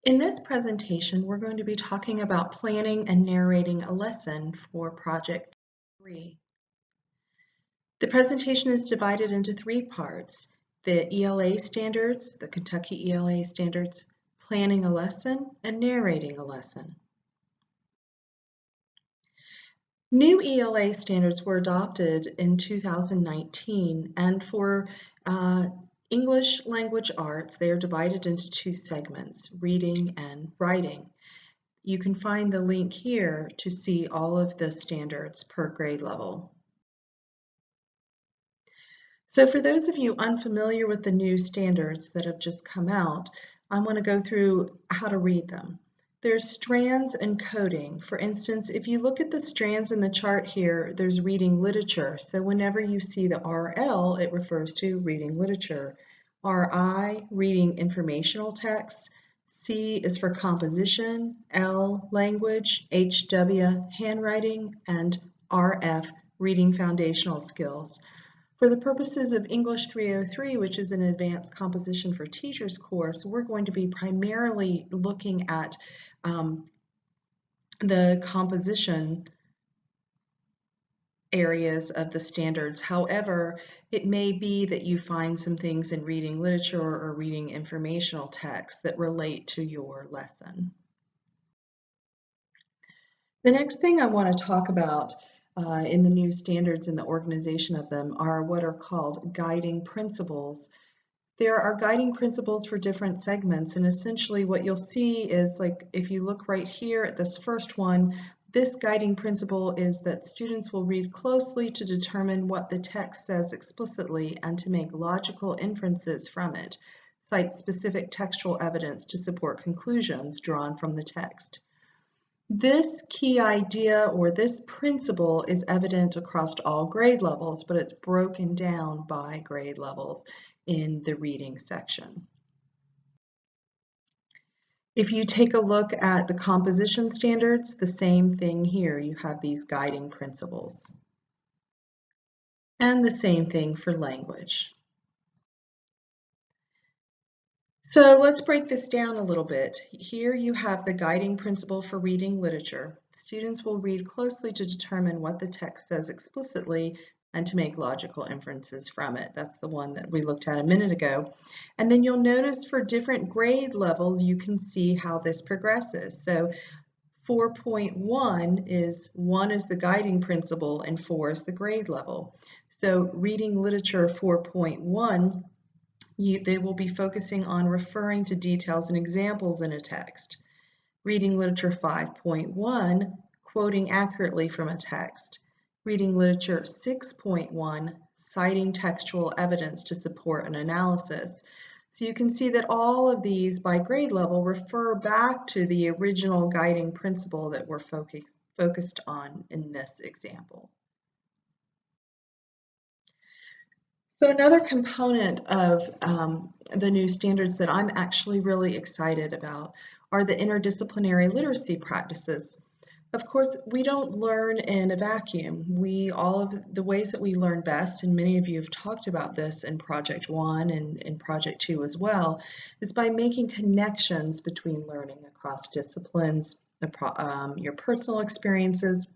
In this presentation, we're going to be talking about planning and narrating a lesson for Project 3. The presentation is divided into 3 parts: the ELA standards, the Kentucky ELA standards, planning a lesson, and narrating a lesson. New ELA standards were adopted in 2019, and for English language arts, they are divided into 2 segments, reading and writing. You can find the link here to see all of the standards per grade level. So for those of you unfamiliar with the new standards that have just come out, I want to go through how to read them. There's strands and coding. For instance, if you look at the strands in the chart here, there's reading literature. So whenever you see the RL, it refers to reading literature. RI, reading informational text. C is for composition, L, language, HW, handwriting, and RF, reading foundational skills. For the purposes of English 303, which is an advanced composition for teachers course, we're going to be primarily looking at the composition areas of the standards. However, it may be that you find some things in reading literature or reading informational texts that relate to your lesson. The next thing I want to talk about in the new standards and the organization of them are what are called guiding principles. There are guiding principles for different segments, and essentially what you'll see is, like, if you look right here at this first one, this guiding principle is that students will read closely to determine what the text says explicitly and to make logical inferences from it. Cite specific textual evidence to support conclusions drawn from the text. This key idea or this principle is evident across all grade levels, but it's broken down by grade levels in the reading section. If you take a look at the composition standards, the same thing here. You have these guiding principles. And the same thing for language. So let's break this down a little bit. Here you have the guiding principle for reading literature. Students will read closely to determine what the text says explicitly and to make logical inferences from it. That's the one that we looked at a minute ago. And then you'll notice for different grade levels, you can see how this progresses. So 4.1 is 1 is the guiding principle and 4 is the grade level. So reading literature 4.1, they will be focusing on referring to details and examples in a text. Reading literature 5.1, quoting accurately from a text. Reading literature 6.1, citing textual evidence to support an analysis. So you can see that all of these by grade level refer back to the original guiding principle that we're focused on in this example. So another component of the new standards that I'm actually really excited about are the interdisciplinary literacy practices. Of course, we don't learn in a vacuum. All of the ways that we learn best, and many of you have talked about this in Project 1 and in Project 2 as well, is by making connections between learning across disciplines, your personal experiences.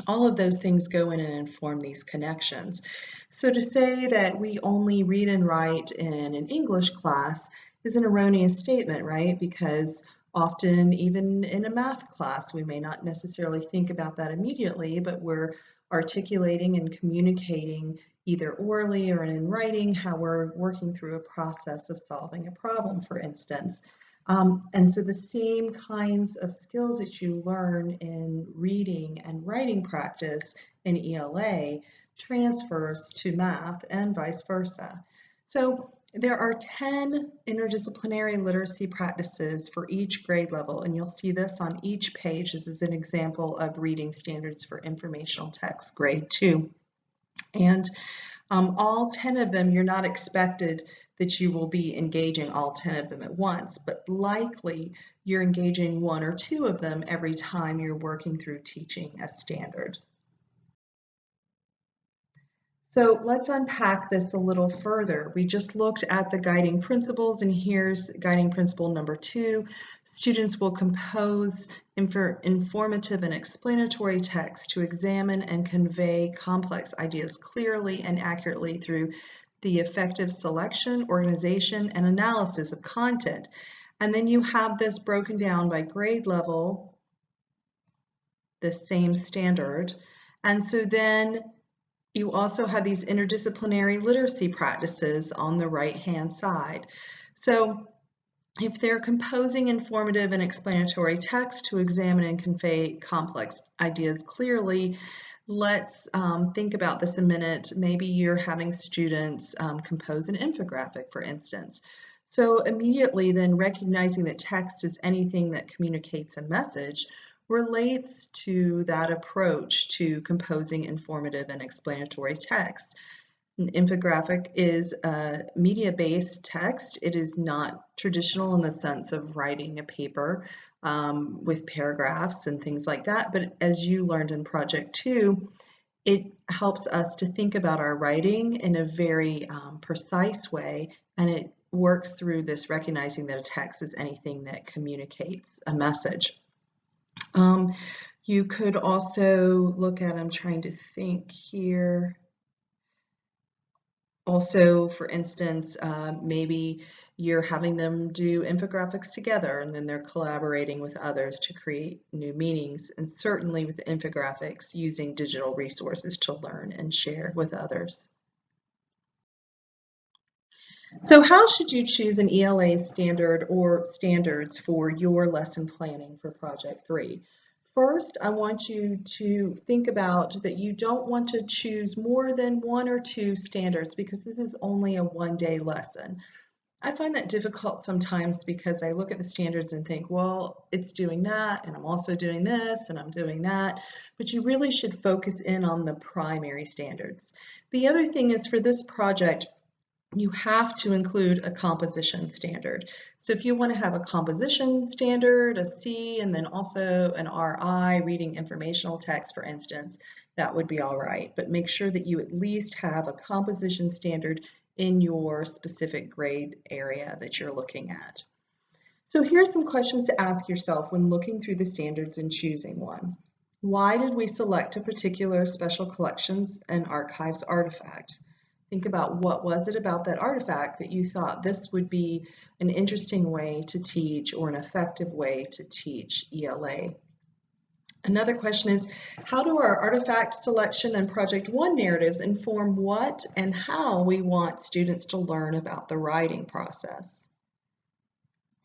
All of those things go in and inform these connections. So to say that we only read and write in an English class is an erroneous statement, right? Because often, even in a math class, we may not necessarily think about that immediately, but we're articulating and communicating either orally or in writing how we're working through a process of solving a problem, for instance. And so the same kinds of skills that you learn in reading and writing practice in ELA transfers to math and vice versa. So there are 10 interdisciplinary literacy practices for each grade level, and you'll see this on each page. This is an example of reading standards for informational text, grade 2. And all 10 of them, you're not expected that you will be engaging all 10 of them at once, but likely you're engaging 1 or 2 of them every time you're working through teaching a standard. So let's unpack this a little further. We just looked at the guiding principles, and here's guiding principle number 2. Students will compose informative and explanatory text to examine and convey complex ideas clearly and accurately through the effective selection, organization, and analysis of content. And then you have this broken down by grade level, the same standard. And so then you also have these interdisciplinary literacy practices on the right-hand side. So if they're composing informative and explanatory text to examine and convey complex ideas clearly, let's think about this a minute. Maybe you're having students compose an infographic, for instance. So immediately then recognizing that text is anything that communicates a message relates to that approach to composing informative and explanatory text. An infographic is a media-based text. It is not traditional in the sense of writing a paper with paragraphs and things like that, but as you learned in Project 2, it helps us to think about our writing in a very precise way, and it works through this recognizing that a text is anything that communicates a message. You could also look at, I'm trying to think here, also, for instance, maybe you're having them do infographics together and then they're collaborating with others to create new meanings, and certainly with infographics, using digital resources to learn and share with others. So how should you choose an ELA standard or standards for your lesson planning for Project 3? First, I want you to think about that you don't want to choose more than 1 or 2 standards because this is only a one-day lesson. I find that difficult sometimes because I look at the standards and think, well, it's doing that, and I'm also doing this, and I'm doing that, but you really should focus in on the primary standards. The other thing is, for this project, you have to include a composition standard. So if you want to have a composition standard, a C, and then also an RI, reading informational text, for instance, that would be all right. But make sure that you at least have a composition standard in your specific grade area that you're looking at. So here's some questions to ask yourself when looking through the standards and choosing one. Why did we select a particular special collections and archives artifact? Think about what was it about that artifact that you thought this would be an interesting way to teach or an effective way to teach ELA. Another question is, how do our artifact selection and Project 1 narratives inform what and how we want students to learn about the writing process?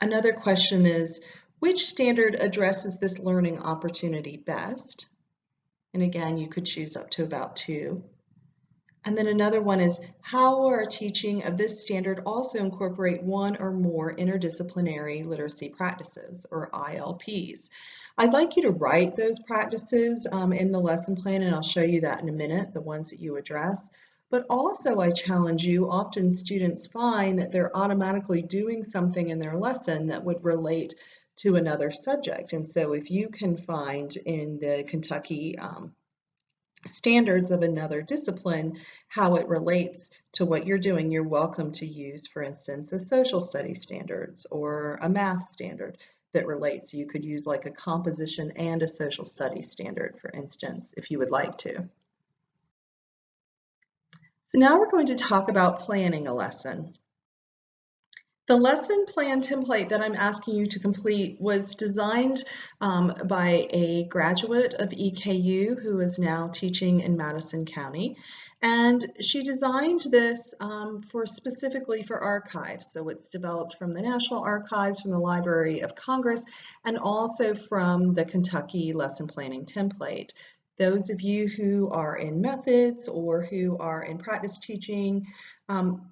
Another question is, which standard addresses this learning opportunity best? And again, you could choose up to about 2. And then another one is, how will our teaching of this standard also incorporate 1 or more interdisciplinary literacy practices, or ILPs? I'd like you to write those practices in the lesson plan, and I'll show you that in a minute, the ones that you address. But also I challenge you, often students find that they're automatically doing something in their lesson that would relate to another subject. And so if you can find in the Kentucky standards of another discipline, how it relates to what you're doing, you're welcome to use, for instance, a social studies standards or a math standard that relates. You could use like a composition and a social studies standard, for instance, if you would like to. So now we're going to talk about planning a lesson. The lesson plan template that I'm asking you to complete was designed by a graduate of EKU who is now teaching in Madison County. And she designed this specifically for archives. So it's developed from the National Archives, from the Library of Congress, and also from the Kentucky lesson planning template. Those of you who are in methods or who are in practice teaching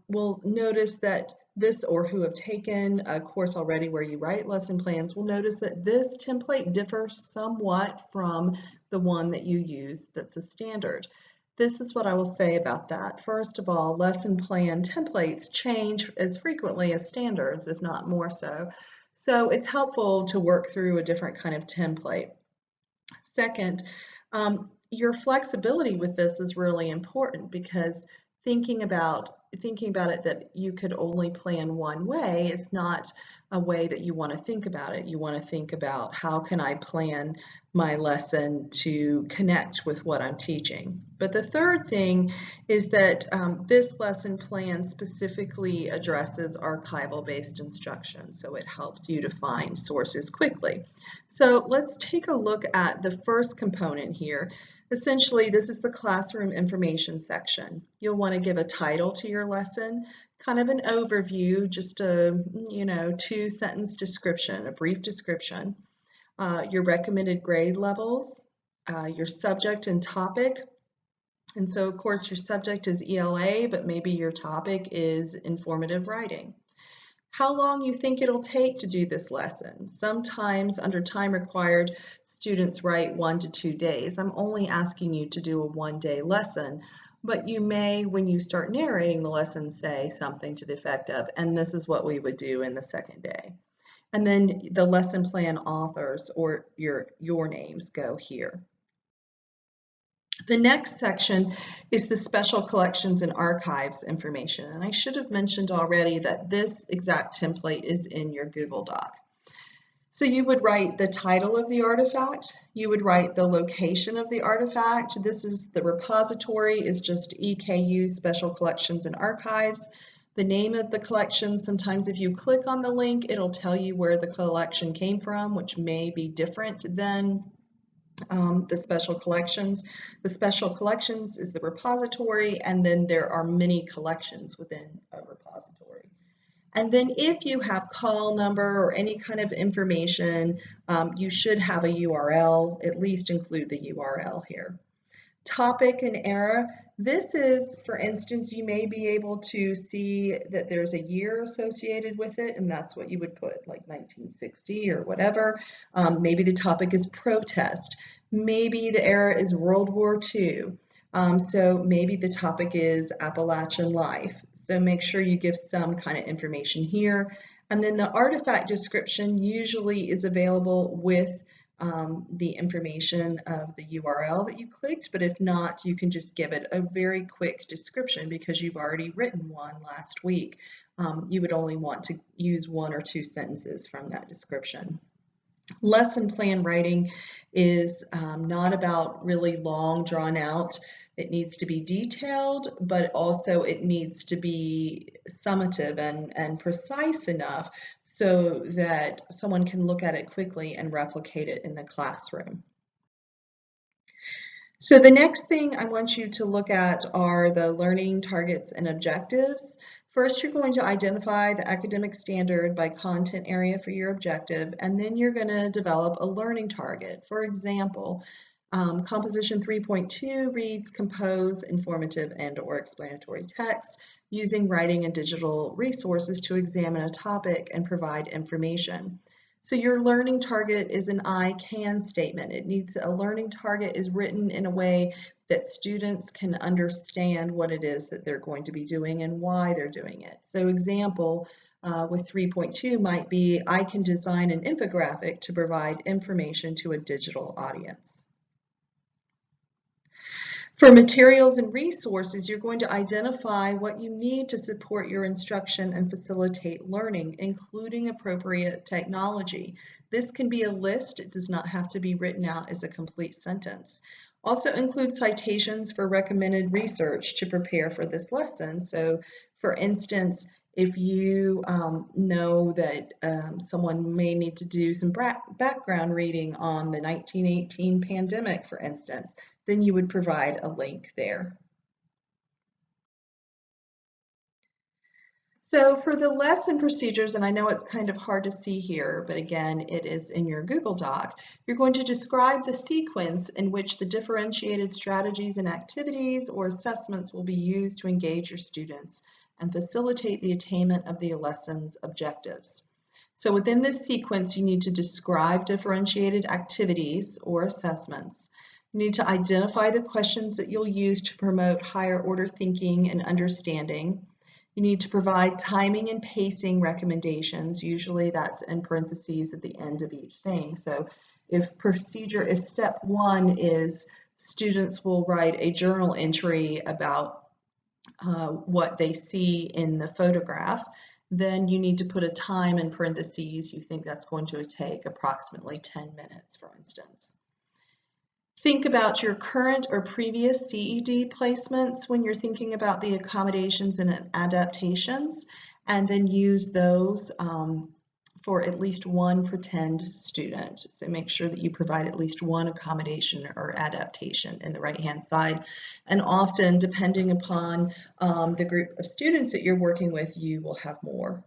will notice that this, or who have taken a course already where you write lesson plans, will notice that this template differs somewhat from the one that you use that's a standard. This is what I will say about that. First of all, lesson plan templates change as frequently as standards, if not more so. So it's helpful to work through a different kind of template. Second, your flexibility with this is really important because thinking about it that you could only plan one way is not a way that you want to think about it. You want to think about how can I plan my lesson to connect with what I'm teaching. But the third thing is that this lesson plan specifically addresses archival-based instruction, so it helps you to find sources quickly. So let's take a look at the first component here. Essentially, this is the classroom information section. You'll want to give a title to your lesson, kind of an overview, just a 2-sentence description, a brief description, your recommended grade levels, your subject and topic. And so, of course, your subject is ELA, but maybe your topic is informative writing. How long you think it'll take to do this lesson. Sometimes under time required, students write 1 to 2 days. I'm only asking you to do a 1-day lesson, but you may, when you start narrating the lesson, say something to the effect of, and this is what we would do in the second day. And then the lesson plan authors or your names go here. The next section is the special collections and archives information. And I should have mentioned already that this exact template is in your Google Doc. So you would write the title of the artifact. You would write the location of the artifact. This is the repository is just EKU Special Collections and Archives. The name of the collection, sometimes if you click on the link, it'll tell you where the collection came from, which may be different than the special collections. The special collections is the repository, and then there are many collections within a repository. And then if you have call number or any kind of information, you should have a URL, at least include the URL here. Topic and era. This is, for instance, you may be able to see that there's a year associated with it, and that's what you would put, like 1960 or whatever. Maybe the topic is protest. Maybe the era is World War II. So maybe the topic is Appalachian life. So make sure you give some kind of information here. And then the artifact description usually is available with the information of the URL that you clicked, but if not, you can just give it a very quick description because you've already written one last week. You would only want to use 1 or 2 sentences from that description. Lesson plan writing is not about really long, drawn out. It needs to be detailed, but also it needs to be summative and precise enough so that someone can look at it quickly and replicate it in the classroom. So the next thing I want you to look at are the learning targets and objectives. First, you're going to identify the academic standard by content area for your objective, and then you're going to develop a learning target. For example, Composition 3.2 reads compose informative and/or explanatory text using writing and digital resources to examine a topic and provide information. So your learning target is an I can statement. A learning target is written in a way that students can understand what it is that they're going to be doing and why they're doing it. So example with 3.2 might be, I can design an infographic to provide information to a digital audience. For materials and resources, you're going to identify what you need to support your instruction and facilitate learning, including appropriate technology. This can be a list. It does not have to be written out as a complete sentence. Also include citations for recommended research to prepare for this lesson. So, for instance, if you know that someone may need to do some background reading on the 1918 pandemic, for instance, then you would provide a link there. So for the lesson procedures, and I know it's kind of hard to see here, but again, it is in your Google Doc, you're going to describe the sequence in which the differentiated strategies and activities or assessments will be used to engage your students and facilitate the attainment of the lesson's objectives. So within this sequence, you need to describe differentiated activities or assessments. You need to identify the questions that you'll use to promote higher order thinking and understanding. You need to provide timing and pacing recommendations. Usually that's in parentheses at the end of each thing. So if step 1 is students will write a journal entry about what they see in the photograph, then you need to put a time in parentheses. You think that's going to take approximately 10 minutes, for instance. Think about your current or previous CED placements when you're thinking about the accommodations and adaptations, and then use those for at least one pretend student. So make sure that you provide at least one accommodation or adaptation in the right-hand side. And often, depending upon the group of students that you're working with, you will have more.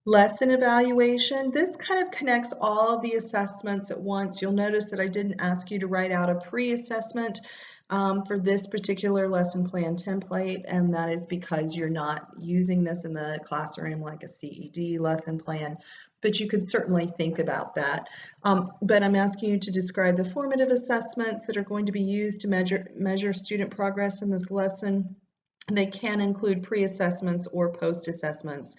Lesson evaluation. This kind of connects all the assessments at once. You'll notice that I didn't ask you to write out a pre-assessment for this particular lesson plan template, and that is because you're not using this in the classroom like a CED lesson plan, but you could certainly think about that. But I'm asking you to describe the formative assessments that are going to be used to measure student progress in this lesson. They can include pre-assessments or post-assessments,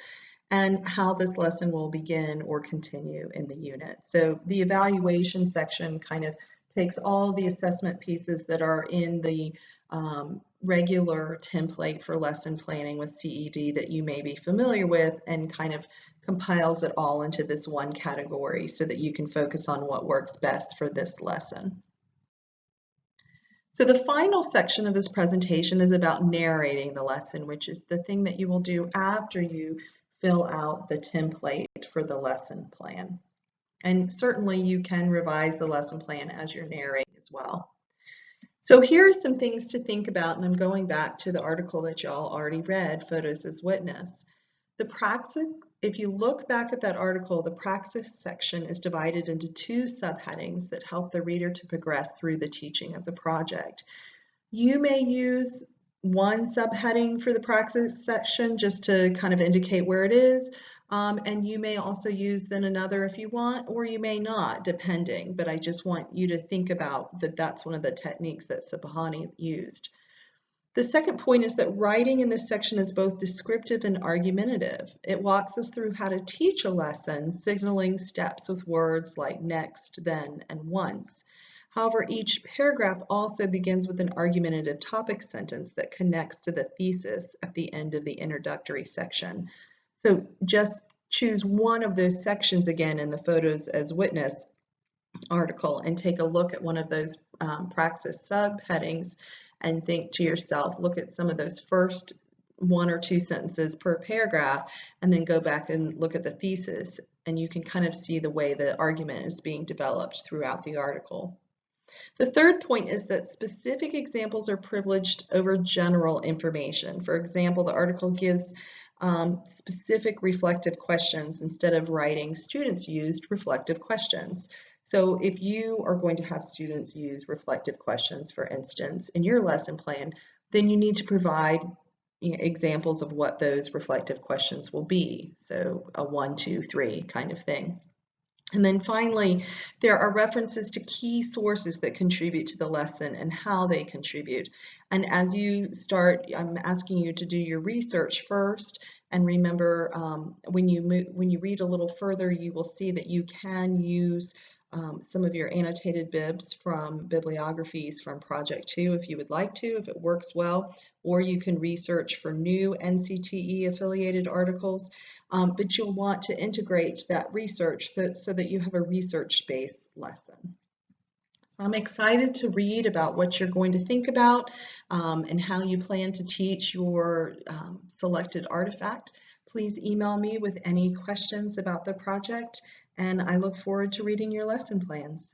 and how this lesson will begin or continue in the unit. So the evaluation section kind of takes all the assessment pieces that are in the regular template for lesson planning with CED that you may be familiar with, and kind of compiles it all into this one category so that you can focus on what works best for this lesson. So the final section of this presentation is about narrating the lesson, which is the thing that you will do after you fill out the template for the lesson plan. And certainly you can revise the lesson plan as you're narrating as well. So here are some things to think about, and I'm going back to the article that y'all already read, Photos as Witness. The praxis, if you look back at that article, the praxis section is divided into two subheadings that help the reader to progress through the teaching of the project. You may use one subheading for the praxis section just to kind of indicate where it is, and you may also use then another if you want, or you may not, depending, but I just want you to think about that that's one of the techniques that Sabahani used. The second point is that writing in this section is both descriptive and argumentative. It walks us through how to teach a lesson, signaling steps with words like next, then, and once. However, each paragraph also begins with an argumentative topic sentence that connects to the thesis at the end of the introductory section. So just choose one of those sections again in the Photos as Witness article and take a look at one of those praxis subheadings and think to yourself, look at some of those first one or two sentences per paragraph, and then go back and look at the thesis, and you can kind of see the way the argument is being developed throughout the article. The third point is that specific examples are privileged over general information. For example, the article gives specific reflective questions instead of writing students used reflective questions. So if you are going to have students use reflective questions, for instance, in your lesson plan, then you need to provide examples of what those reflective questions will be. So a 1, 2, 3 kind of thing. And then finally, there are references to key sources that contribute to the lesson and how they contribute. And as you start, I'm asking you to do your research first. And remember, when you read a little further, you will see that you can use some of your annotated bibs from bibliographies from Project 2 if you would like to, if it works well, or you can research for new NCTE affiliated articles. But you'll want to integrate that research so that you have a research-based lesson. So I'm excited to read about what you're going to think about and how you plan to teach your selected artifact. Please email me with any questions about the project, and I look forward to reading your lesson plans.